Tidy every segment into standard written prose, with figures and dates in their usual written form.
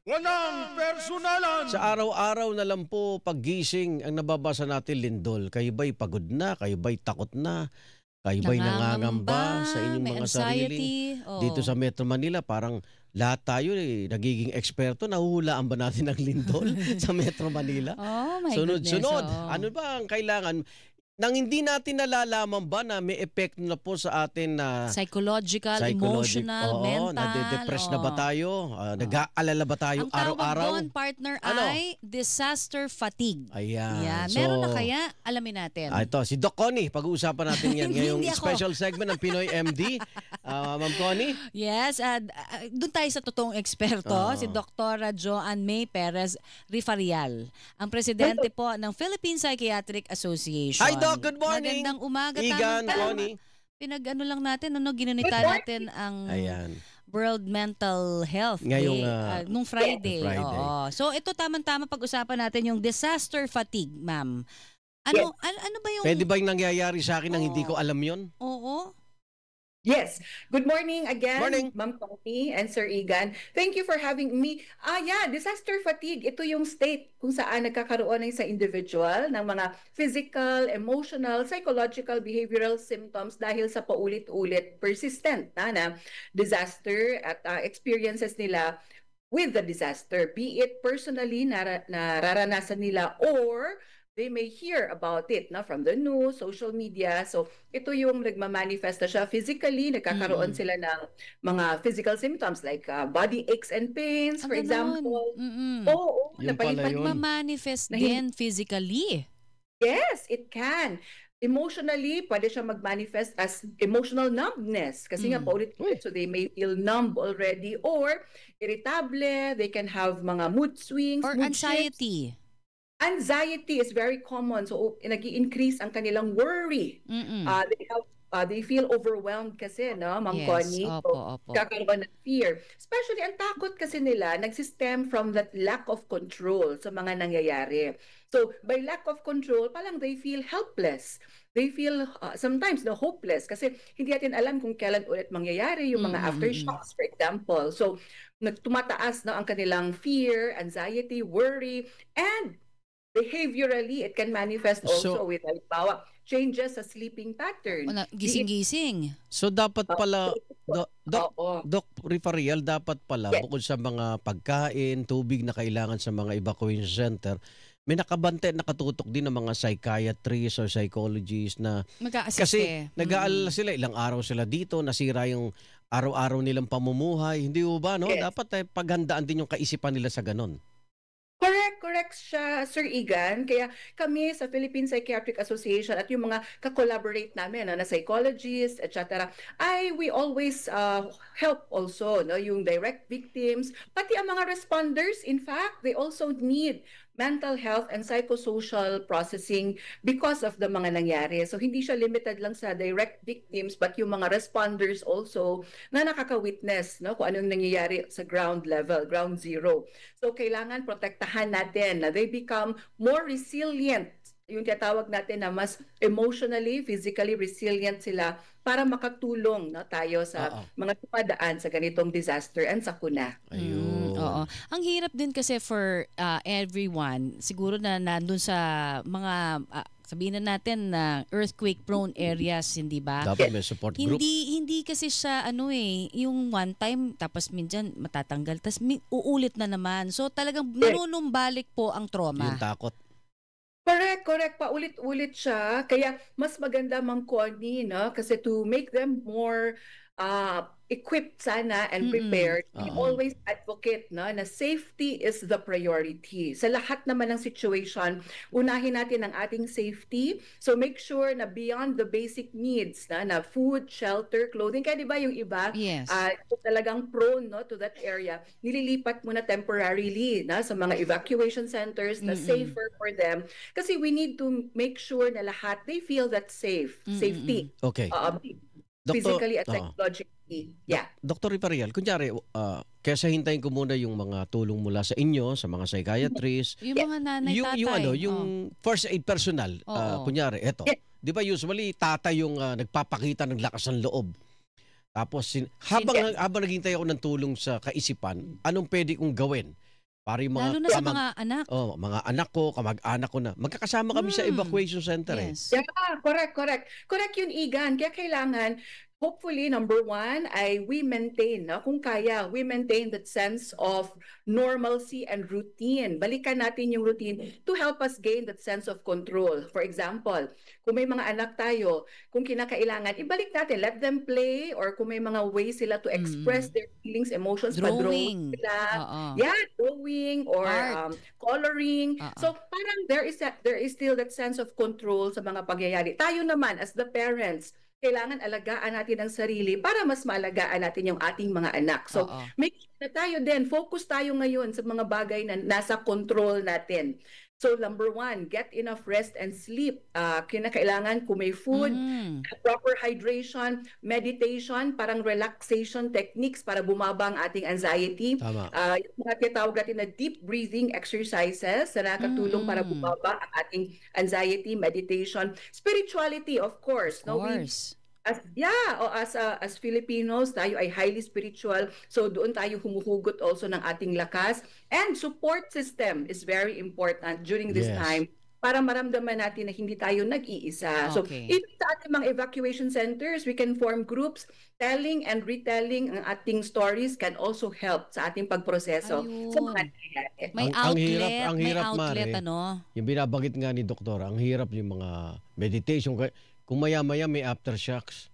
Walang personalan! Sa araw-araw na lang po paggising ang nababasa natin lindol. Kayo ba'y pagod na? Kayo ba'y takot na? Kayo ba'y nangangamba sa inyong may mga sarili? anxiety. Dito sa Metro Manila parang lahat tayo nagiging eksperto. Nahuhulaan ba natin ang lindol sa Metro Manila? Oh my Sunod-sunod. goodness. Oo. Ano ba ang kailangan? Nang hindi natin nalalaman ba na may epekto na po sa atin na Psychological, emotional, mental. nade-depress na ba tayo? Nag-aalala ba tayo Ang tawag araw-araw? doon, partner, Ano? ay disaster fatigue. Ayan. Yan. Meron na kaya? Alamin natin. Ito, si Doc Connie. Pag-uusapan natin yan ngayong Hindi ako. special segment ng Pinoy MD. Ma'am Connie? Yes, doon tayo sa totoong eksperto, si Dr. Joanne May Perez Rifarial, ang presidente po ng Philippine Psychiatric Association. Hi Doc, good morning. Magandang umaga. Igan, Tamang-tama. Connie. Pinag-ano lang natin, ginanita natin ang Ayan. World Mental Health Ngayong, Day, nung Friday. Friday. Oo. So ito tamang-tama pag-usapan natin yung disaster fatigue, ma'am. Ano ba yung... Pwede ba yung nangyayari sa akin nang hindi ko alam yon? Oo. Yes. Good morning again, Morning. Ma'am Connie and Sir Igan. Thank you for having me. Disaster fatigue. Ito yung state kung saan nagkakaroon ng sa individual ng mga physical, emotional, psychological, behavioral symptoms dahil sa paulit-ulit persistent na disaster at experiences nila with the disaster. Be it personally nararanasan nila or they may hear about it from the news, social media. So ito yung nagmamanifest na siya physically, nagkakaroon sila ng mga physical symptoms like body aches and pains, for example. Oo, Yun pala yun. Magmamanifest din physically. Yes, it can. Emotionally, pwede siya mag-manifest as emotional numbness kasi nga paulit-ulit, so they may feel numb already or irritable, they can have mga mood swings, Or mood anxiety. shifts. Anxiety is very common. So, nag-i-increase ang kanilang worry. They feel overwhelmed kasi, no, Ma'am Yes, Connie? opo. Kakaroon ng fear. Especially, ang takot kasi nila, nagsistem from that lack of control sa mga nangyayari. So, by lack of control, palang they feel helpless. They feel sometimes hopeless kasi hindi natin alam kung kailan ulit mangyayari yung mga aftershocks, for example. So, tumataas na ang kanilang fear, anxiety, worry, and behaviorally, it can manifest also with halimbawa changes sa sleeping pattern. Gising-gising. So dapat pala, Oo. Doc Rifarial, dapat pala bukod sa mga pagkain, tubig na kailangan sa mga evacuation center, may nakatutok din ng mga psychiatrists or psychologists na Mag-a-assist kasi nag-aalala sila, ilang araw sila dito, nasira yung araw-araw nilang pamumuhay. Hindi ba, no? Yes. Dapat paghandaan din yung kaisipan nila sa ganon. Correct siya, Sir Igan. Kaya kami sa Philippine Psychiatric Association at yung mga ka-collaborate namin na psychologists, etc., we always help also yung direct victims, pati ang mga responders. In fact, they also need mental health and psychosocial processing because of the mga nangyari. So hindi siya limited lang sa direct victims but yung mga responders also na nakaka-witness kung anong nangyayari sa ground level, ground zero. So kailangan protektahan natin na they become more resilient. Yung tinatawag natin na mas emotionally, physically resilient sila para makatulong tayo sa mga tumadaan sa ganitong disaster and sakuna. Ayun. Oo. Ang hirap din kasi for everyone, siguro na nandun sa mga sabihin na natin na earthquake prone areas, hindi ba? Dapat may support group. Hindi kasi siya yung one time tapos minsan matatanggal tapos uulit na naman. So talagang nanunumbalik po ang trauma. Yung takot. Correct. Paulit-ulit siya. Kaya mas maganda, Ma'am Connie, kasi to make them more equipped sana and prepared, we always advocate na safety is the priority. Sa lahat naman ng situation, unahin natin ang ating safety. So make sure na beyond the basic needs na food, shelter, clothing. Kaya di ba yung iba, Yes. talagang prone to that area, nililipat muna temporarily sa mga evacuation centers na safer for them. Kasi we need to make sure na lahat, they feel that safety. Okay. Physically at psychologically. Yeah. Dr. Rifarial, kunyari, kesa hintayin ko muna yung mga tulong mula sa inyo, sa mga psychiatrists. Yung mga nanay, tatay. Yung first aid personal, kunyari, eto. Di ba usually tatay yung nagpapakita ng lakas ng loob. Tapos habang naghihintay ako ng tulong sa kaisipan, anong pwede kong gawin? Para yung mga Lalo na sa mga anak. mga anak ko, kamag-anak ko na. Magkakasama kami sa evacuation center Yes. Yeah, correct. Correct yun, Igan. Kaya kailangan, hopefully, number one, ay we maintain, kung kaya, we maintain that sense of normalcy and routine. Balikan natin yung routine to help us gain that sense of control. For example, kung may mga anak tayo, kung kinakailangan, ibalik natin, let them play, or kung may mga ways sila to express their feelings, emotions, Drawing. sila. Oo. Yeah, drawing or Art. coloring. Oo. So parang there is still that sense of control sa mga pangyayari. Tayo naman as the parents, kailangan alagaan natin ang sarili para mas maalagaan natin yung ating mga anak. So Oo. make sure na tayo din, focus tayo ngayon sa mga bagay na nasa control natin. So number one, get enough rest and sleep. Kinakailangan kung may food, proper hydration, meditation, parang relaxation techniques para bumaba ang ating anxiety. Tama. Yung mga tinatawag natin na deep breathing exercises na nakakatulong para bumaba ang ating anxiety, meditation, spirituality, of course. Of course. As Filipinos, tayo ay highly spiritual. So doon tayo humuhugot also ng ating lakas. And support system is very important during this Yes. time para maramdaman natin na hindi tayo nag-iisa. So Okay. even sa ating mga evacuation centers, we can form groups. Telling and retelling ang ating stories can also help sa ating pagproseso sa mga nangyayari. May Ang outlet, hirap, may outlet, Mare. ano? Yung binabanggit nga ni Doktor, ang hirap yung mga meditation. Kung maya-maya may aftershocks.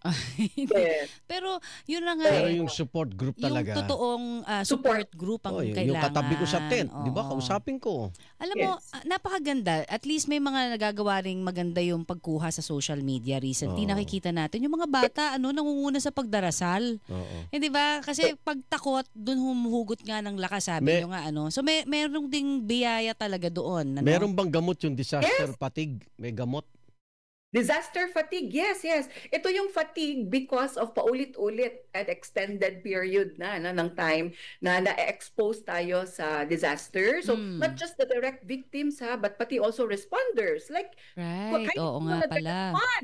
Yes. Pero yun na nga Pero eh. yung support group Yung talaga. totoong support group ang kailangan. Yung katabi ko sa tent, di ba? Oo. Kausapin ko. Alam mo, Yes. napakaganda. At least may mga nagagawa ring maganda yung pagkuha sa social media recently. Oo. Nakikita natin yung mga bata nangunguna sa pagdarasal. Oo. Hindi ba? Kasi pag takot, doon humuhugot nga ng lakas, sabi nyo nga. So merong ding biyaya talaga doon. Ano? Meron bang gamot yung disaster fatigue? May gamot? Disaster fatigue, yes. Ito yung fatigue because of paulit-ulit at extended period na ng time na na-expose tayo sa disaster. So, not just the direct victims but pati also responders. Like, Right. kahit Oo yung nga mga pala.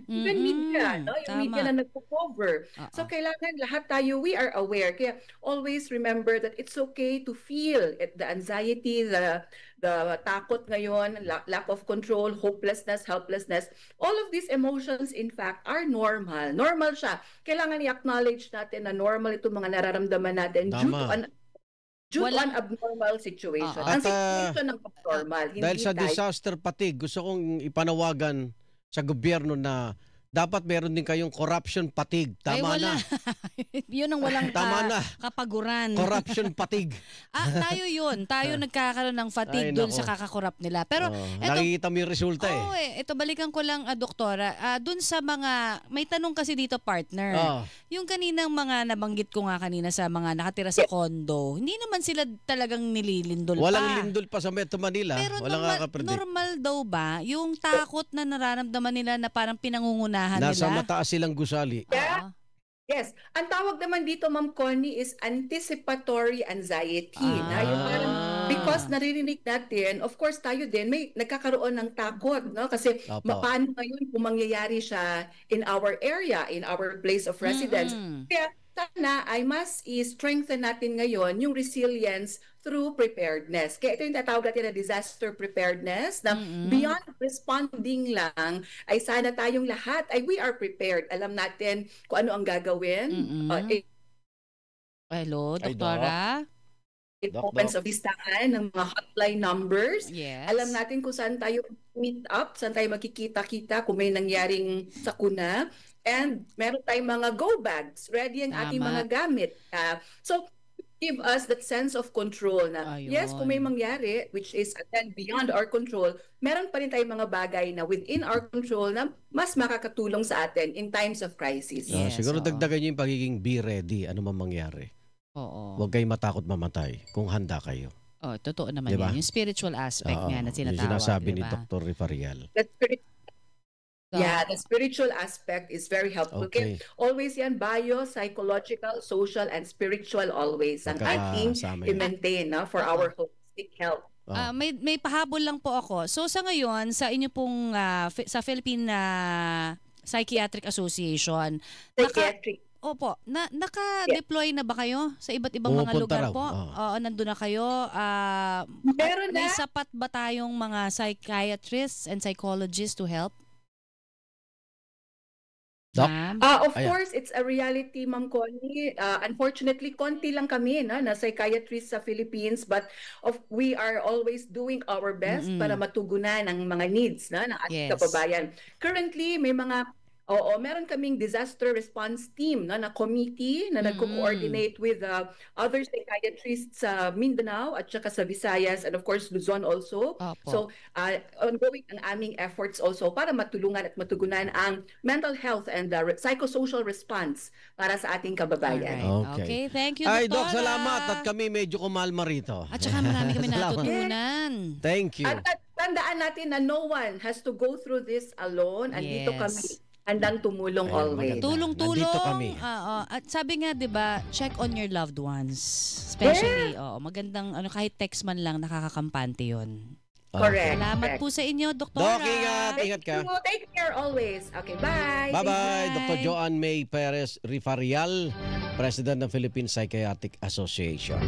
even media, yung Tama. media na nagpo-cover. So, kailangan lahat tayo, we are aware. Kaya, always remember that it's okay to feel the anxiety, the takot ngayon, lack of control, hopelessness, helplessness. All of these emotions, in fact, are normal. Normal siya. Kailangan i-acknowledge natin na normal itong mga nararamdaman natin due to an abnormal situation. Ang situation ng abnormal. Dahil sa disaster fatigue, gusto kong ipanawagan sa gobyerno na dapat meron din kayong corruption fatigue. Tama Ay, wala. na. Yun ang walang Tama na. kapaguran. Corruption fatigue. Tayo yun. Tayo nagkakaroon ng fatigue Ay, doon nako. sa kakakorap nila. Pero nakikita mo yung resulta ito balikan ko lang, doktora. Doon sa mga, may tanong kasi dito, partner. Yung kaninang mga nabanggit ko nga kanina sa mga nakatira sa condo, hindi naman sila talagang nililindol Walang lindol pa sa Metro Manila. Pero Walang normal daw ba yung takot na nararamdaman nila na parang pinangungunahan Nasa nila? mataas silang gusali. Oo. Yes. Ang tawag naman dito, Ma'am Connie, is anticipatory anxiety. Yung parang, because naririnig natin, of course tayo din, may nagkakaroon ng takot. No? Kasi paano ngayon kung mangyayari siya in our area, in our place of residence. Kaya sana ay mas i-strengthen natin ngayon yung resilience through preparedness. Kaya ito yung tatawag natin na disaster preparedness na beyond responding lang ay sana tayong lahat ay we are prepared. Alam natin kung ano ang gagawin. Hello, doktora? In moments of listahan ng mga hotline numbers. Yes. Alam natin kung saan tayo meet up, saan tayo magkikita-kita kung may nangyaring sakuna. And meron tayong mga go bags, ready ang ating mga gamit. So, give us that sense of control na, yes, kung may mangyari, which is again beyond our control, meron pa rin tayong mga bagay na within our control na mas makakatulong sa atin in times of crisis. Yes, siguro dagdagan niyo yung pagiging be ready, ano man mangyari. Huwag kayong matakot mamatay kung handa kayo. Totoo naman diba? yan. Yung spiritual aspect nga na sinatawag. Yung sinasabi ni diba? Dr. Rifarial. The spiritual aspect is very helpful. Okay. Always yan, bio, psychological, social, and spiritual always. Ang ating i-maintain for our holistic health. May pahabol lang po ako. So sa ngayon, sa inyo pong sa Philippine Psychiatric Association, Opo, naka-deploy na ba kayo sa iba't ibang mga Pumupunta lugar raw, po? oo. Oo, nandun na kayo. Meron May na. sapat ba tayong mga psychiatrists and psychologists to help? Doc? Ma'am? Of Ayan. course, it's a reality, Ma'am Connie. Unfortunately, konti lang kami na psychiatrists sa Philippines, but we are always doing our best para matugunan ang mga needs ng ating Yes. kababayan. Currently, meron kaming disaster response team na committee na nagko-coordinate with other psychiatrists sa Mindanao at saka sa Visayas and of course Luzon also. Opo. So, ongoing ang aming efforts also para matulungan at matugunan ang mental health and psychosocial response para sa ating kababayan. Alright. Okay. Okay, thank you, Ay, Doktora. Doc, salamat. At kami medyo kumalma rito. At saka marami kami Salamat. natutunan. Thank you. At tandaan natin na no one has to go through this alone. Andito Yes. kami handang tumulong Ayun, always. maganda. Tulong-tulong. Nandito kami. At sabi nga, 'di ba, check on your loved ones. Especially, magandang kahit text man lang nakakakampante 'yon. Correct. Salamat correct. po sa inyo, Doktora. Doc, ingat. Ingat ka. Take care always. Okay, bye. Bye-bye. Bye. Dr. Joanne May Perez Rifarial, President ng Philippine Psychiatric Association.